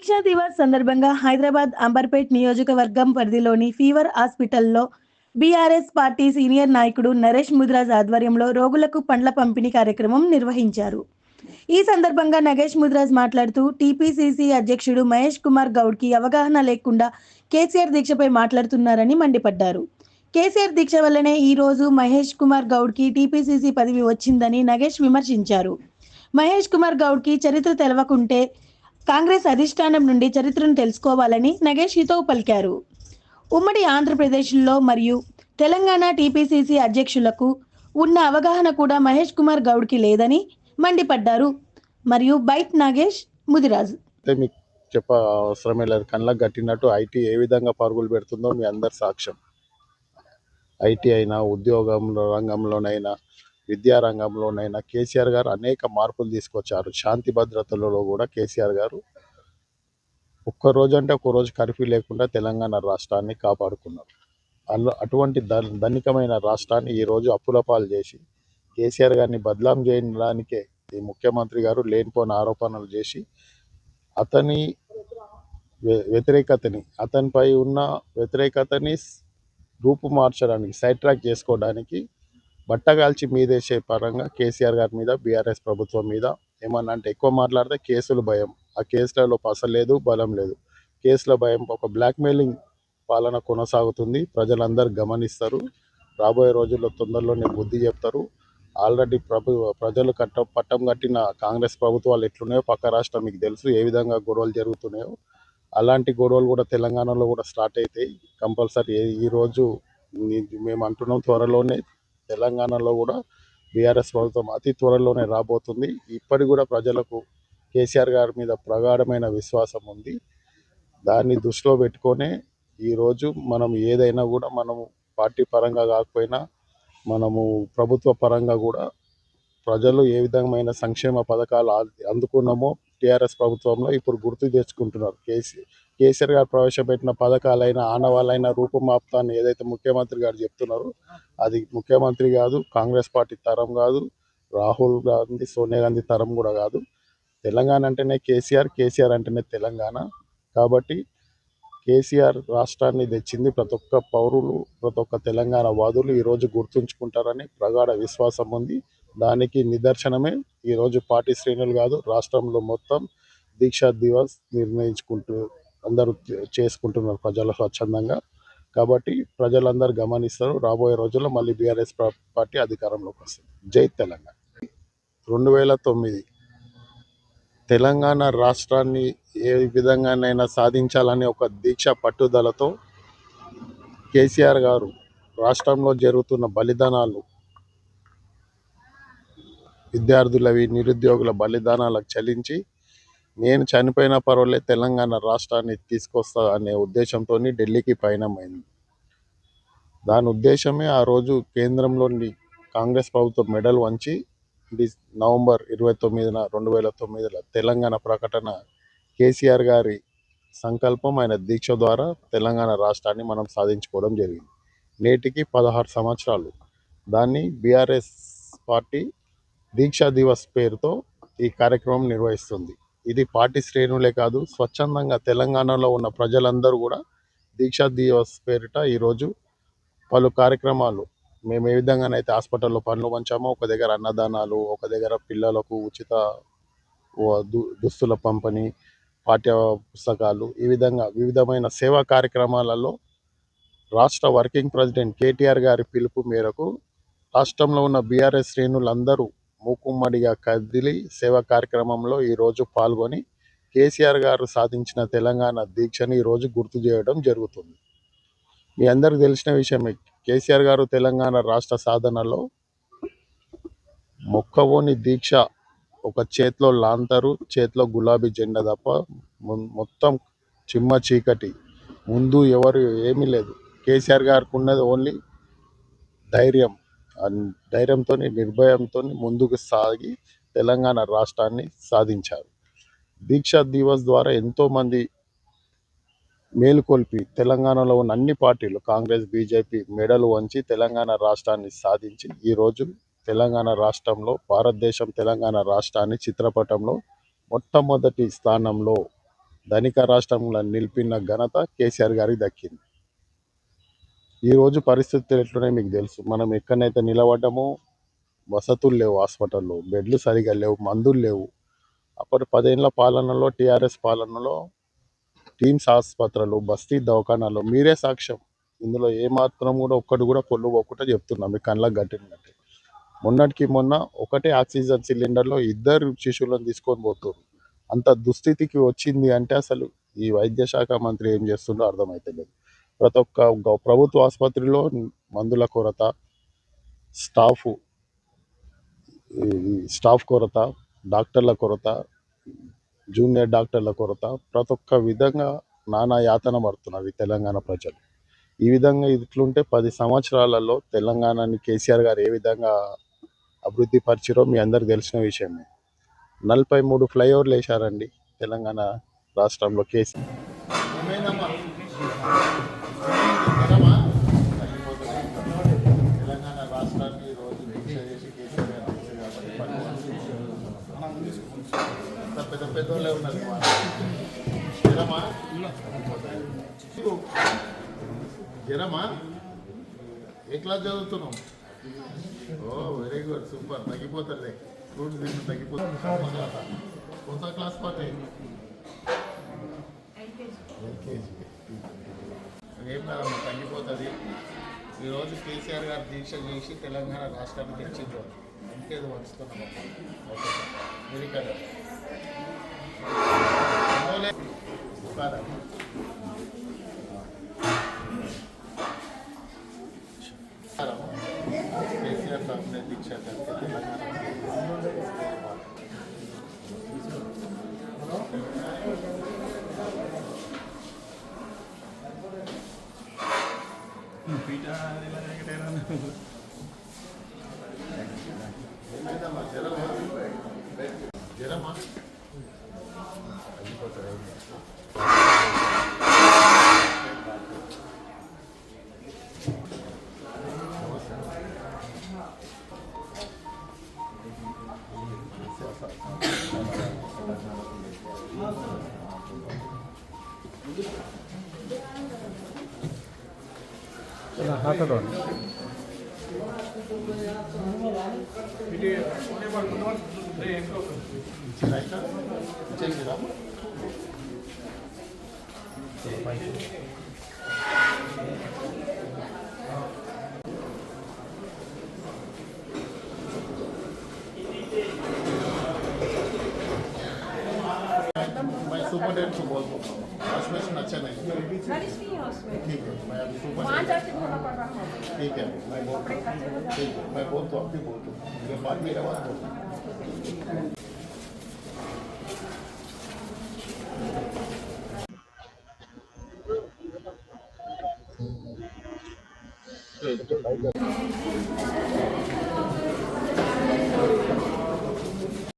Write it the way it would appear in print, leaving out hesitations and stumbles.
దీక్షా దివాస్ సందర్భంగా హైదరాబాద్ అంబర్పేట్ నియోజకవర్గం పరిధిలోని ఫీవర్ హాస్పిటల్లో బీఆర్ఎస్ పార్టీ సీనియర్ నాయకుడు నరేష్ ముదిరాజ్ ఆధ్వర్యంలో రోగులకు పండ్ల పంపిణీ కార్యక్రమం నిర్వహించారు. ఈ సందర్భంగా నగేష్ ముదిరాజ్ మాట్లాడుతూ టీపీసీసీ అధ్యక్షుడు మహేష్ కుమార్ గౌడ్కి అవగాహన లేకుండా కేసీఆర్ దీక్షపై మాట్లాడుతున్నారని మండిపడ్డారు. కేసీఆర్ దీక్ష వల్లనే ఈ రోజు మహేష్ కుమార్ గౌడ్కి టీపీసీసీ పదవి వచ్చిందని నగేష్ విమర్శించారు. మహేష్ కుమార్ గౌడ్కి చరిత్ర తెలవకుంటే కాంగ్రెస్ అధిష్టానం నుండి చరిత్రను తెలుసుకోవాలని నగేష్ హితవు పలికారు. ఉమ్మడి ఆంధ్రప్రదేశ్లో మరియు తెలంగాణ టీపీసీసీ అధ్యక్షులకు ఉన్న అవగాహన కూడా మహేష్ కుమార్ గౌడ్కి లేదని మండిపడ్డారు. మరియు బైట్ నాగేష్ ముదిరాజ్. మీకు చెప్ప అవసరమే లేదు. కళ్ళకు కట్టినట్టు ఐటీ ఏ విధంగా పరుగులు పెడుతుందో మీ అందరి సాక్ష్యం. ఐటీ అయినా, ఉద్యోగంలో రంగంలోనైనా, విద్యా రంగంలోనైనా కేసీఆర్ గారు అనేక మార్పులు తీసుకొచ్చారు. శాంతి భద్రతలలో కూడా కేసీఆర్ గారు ఒక్కరోజు అంటే ఒక్కరోజు కర్ఫ్యూ లేకుండా తెలంగాణ రాష్ట్రాన్ని కాపాడుకున్నారు. అటువంటి ధనికమైన రాష్ట్రాన్ని ఈరోజు అప్పుల పాలు చేసి కేసీఆర్ గారిని బదలాం చేయడానికే ఈ ముఖ్యమంత్రి గారు లేనిపోని ఆరోపణలు చేసి అతని వ్యతిరేకతని, అతనిపై ఉన్న వ్యతిరేకతని రూపు మార్చడానికి, సైడ్ ట్రాక్ చేసుకోవడానికి బట్టగాల్చి మీదేసే పరంగా కేసీఆర్ గారి మీద, బీఆర్ఎస్ ప్రభుత్వం మీద ఏమన్నా అంటే ఎక్కువ మాట్లాడితే కేసులు భయం. ఆ కేసులలో పసలేదు, బలం లేదు. కేసుల భయం, ఒక బ్లాక్మెయిలింగ్ పాలన కొనసాగుతుంది. ప్రజలందరూ గమనిస్తారు. రాబోయే రోజుల్లో తొందరలోనే బుద్ధి చెప్తారు. ఆల్రెడీ ప్రజలు పట్టం కట్టిన కాంగ్రెస్ ప్రభుత్వాలు ఎట్లున్నాయో పక్క రాష్ట్రం మీకు తెలుసు, ఏ విధంగా గొడవలు జరుగుతున్నాయో. అలాంటి గొడవలు కూడా తెలంగాణలో కూడా స్టార్ట్ అవుతాయి కంపల్సరీ. ఈరోజు మేము అంటున్నాం, త్వరలోనే తెలంగాణలో కూడా బీఆర్ఎస్ ప్రభుత్వం అతి త్వరలోనే రాబోతుంది. ఇప్పటికి కూడా ప్రజలకు కేసీఆర్ గారి మీద ప్రగాఢమైన విశ్వాసం ఉంది. దాన్ని దృష్టిలో పెట్టుకొనే ఈరోజు మనం ఏదైనా కూడా మనము పార్టీ పరంగా కాకపోయినా మనము ప్రభుత్వ పరంగా కూడా ప్రజలు ఏ విధమైన సంక్షేమ పథకాలు అందుకున్నామో టీఆర్ఎస్ ప్రభుత్వంలో ఇప్పుడు గుర్తు తెచ్చుకుంటున్నారు. కేసీఆర్ గారు ప్రవేశపెట్టిన పథకాలైన, ఆనవాళ్ళైన రూపుమాపుతాన్ని ఏదైతే ముఖ్యమంత్రి గారు చెప్తున్నారో అది ముఖ్యమంత్రి కాదు, కాంగ్రెస్ పార్టీ తరం కాదు, రాహుల్ గాంధీ, సోనియా గాంధీ తరం కూడా కాదు. తెలంగాణ అంటేనే కేసీఆర్, కేసీఆర్ అంటేనే తెలంగాణ. కాబట్టి కేసీఆర్ రాష్ట్రాన్ని తెచ్చింది ప్రతి ఒక్క పౌరులు, ప్రతి ఒక్క తెలంగాణ వాదులు ఈరోజు గుర్తుంచుకుంటారని ప్రగాఢ విశ్వాసం ఉంది. దానికి నిదర్శనమే ఈరోజు పార్టీ శ్రేణులు కాదు, రాష్ట్రంలో మొత్తం దీక్షా దివాస్ నిర్ణయించుకుంటూ అందరూ చేసుకుంటున్నారు ప్రజల స్వచ్ఛందంగా. కాబట్టి ప్రజలందరూ గమనిస్తారు. రాబోయే రోజుల్లో మళ్ళీ బీఆర్ఎస్ పార్టీ అధికారంలోకి వస్తుంది. జై తెలంగాణ. 2009 తెలంగాణ రాష్ట్రాన్ని ఏ విధంగానైనా సాధించాలని ఒక దీక్ష పట్టుదలతో కేసీఆర్ గారు రాష్ట్రంలో జరుగుతున్న బలిదానాలు, విద్యార్థులవి, నిరుద్యోగుల బలిదానాలకు చలించి నేను చనిపోయినా పర్వాలేదు తెలంగాణ రాష్ట్రాన్ని తీసుకొస్తా అనే ఉద్దేశంతో ఢిల్లీకి పయనమైంది. దాని ఉద్దేశమే ఆ రోజు కేంద్రంలోని కాంగ్రెస్ ప్రభుత్వం మెడల్ వంచి నవంబర్ 29న 2009 తెలంగాణ ప్రకటన, కేసీఆర్ గారి సంకల్పం, ఆయన దీక్ష ద్వారా తెలంగాణ రాష్ట్రాన్ని మనం సాధించుకోవడం జరిగింది. నేటికి 16 సంవత్సరాలు. దాన్ని బీఆర్ఎస్ పార్టీ దీక్షా దివస్ పేరుతో ఈ కార్యక్రమం నిర్వహిస్తుంది. ఇది పార్టీ శ్రేణులే కాదు, స్వచ్ఛందంగా తెలంగాణలో ఉన్న ప్రజలందరూ కూడా దీక్షా దివస్ పేరిట ఈరోజు పలు కార్యక్రమాలు, మేము ఏ విధంగానైతే హాస్పిటల్లో పనులు పంచామో, ఒక దగ్గర అన్నదానాలు, ఒక దగ్గర పిల్లలకు ఉచిత దుస్తుల పంపిణీ, పాఠ్య పుస్తకాలు, ఈ విధంగా వివిధమైన సేవా కార్యక్రమాలలో రాష్ట్ర వర్కింగ్ ప్రెసిడెంట్ కేటీఆర్ గారి పిలుపు మేరకు రాష్ట్రంలో ఉన్న బీఆర్ఎస్ శ్రేణులందరూ మూకుమ్మడిగా కదిలి సేవా కార్యక్రమంలో ఈరోజు పాల్గొని కేసీఆర్ గారు సాధించిన తెలంగాణ దీక్షని ఈరోజు గుర్తు చేయడం జరుగుతుంది. మీ అందరికి తెలిసిన విషయమే, కేసీఆర్ గారు తెలంగాణ రాష్ట్ర సాధనలో మొక్కవోని దీక్ష, ఒక చేతిలో లాంతరు, చేతిలో గులాబీ జెండా తప్ప మొత్తం చిమ్మ చీకటి, ముందు ఎవరు ఏమీ లేదు. కేసీఆర్ గారికి ఉన్నది ఓన్లీ ధైర్యం. ధైర్యంతో, నిర్భయంతో ముందుకు సాగి తెలంగాణ రాష్ట్రాన్ని సాధించారు. దీక్షా దివస్ ద్వారా ఎంతోమంది మేలుకొల్పి తెలంగాణలో ఉన్న అన్ని పార్టీలు, కాంగ్రెస్, బీజేపీ మెడలు వంచి తెలంగాణ రాష్ట్రాన్ని సాధించి ఈరోజు తెలంగాణ రాష్ట్రంలో, భారతదేశం తెలంగాణ రాష్ట్రాన్ని చిత్రపటంలో మొట్టమొదటి స్థానంలో ధనిక రాష్ట్రంలో నిలిపిన ఘనత కేసీఆర్ గారికి దక్కింది. ఈరోజు పరిస్థితులు ఎట్లున్నాయి మీకు తెలుసు. మనం ఎక్కడైతే నిలబడ్డామో వసతులు లేవు, హాస్పిటల్లో బెడ్లు సరిగా లేవు, మందులు లేవు. అప్పటి 10 ఏళ్ల పాలనలో, టీఆర్ఎస్ పాలనలో టీమ్స్ ఆసుపత్రులు, బస్తీ దవాఖానాలు మీరే సాక్ష్యం. ఇందులో ఏమాత్రం కూడా ఒక్కటి కూడా పొల్లు పోకుండా చెప్తున్నా, మీ కళ్ళకు కట్టినట్టు. మొన్నటికి మొన్న ఒకటే ఆక్సిజన్ సిలిండర్లో 2 శిశువులను తీసుకొని పోతున్నారు. అంత దుస్థితికి వచ్చింది అంటే అసలు ఈ వైద్య శాఖ మంత్రి ఏం చేస్తుండో అర్థమవుతలేదు. ప్రతి ఒక్క ప్రభుత్వ ఆసుపత్రిలో మందుల కొరత, స్టాఫ్ స్టాఫ్ కొరత, డాక్టర్ల కొరత, జూనియర్ డాక్టర్ల కొరత, ప్రతి ఒక్క విధంగా నానా యాతన పడుతున్నారు ఈ తెలంగాణ ప్రజలు. ఈ విధంగా ఇట్లుంటే 10 సంవత్సరాలలో తెలంగాణని కేసీఆర్ గారు ఏ విధంగా అభివృద్ధి పరిచిరో మీ అందరికి తెలిసిన విషయమే. 43 ఫ్లైఓవర్లు వేశారండి తెలంగాణ రాష్ట్రంలో కేసీఆర్. తెలంగాణ రాష్ట్రాన్ని రోజు దీక్ష చేసి కేసీఆర్ గారు పెద్ద పెద్దోళ్ళే ఉన్నారు. జరమా ఏ క్లాస్ చదువుతున్నావు? ఓ వెరీ గుడ్, సూపర్. తగ్గిపోతుంది, ఫ్రూట్స్ తింటే తగ్గిపోతుంది. కొత్త క్లాస్ పాటే ఎల్కేజీ. ఏం కాదమ్మా, తగ్గిపోతుంది. ఈరోజు కేసీఆర్ గారు దీక్ష చేసి తెలంగాణ రాష్ట్రాన్ని తెచ్చిండ్రు. ఇంకేదో వస్తున్నాం. ఓకే వెరీ కదా కేసీఆర్ తరఫున దీక్ష తెలంగాణ జరమా मैं सुपरडेंट को बोल दूँगा, हॉस्पिटल अच्छा नहीं है। ठीक है, मैं अभी सुपर ठीक है, मैं बोलता हूँ। ठीक है, मैं बोलता हूँ, अभी बोलता हूँ, मुझे बाद में आवाज़ बोलता हूँ।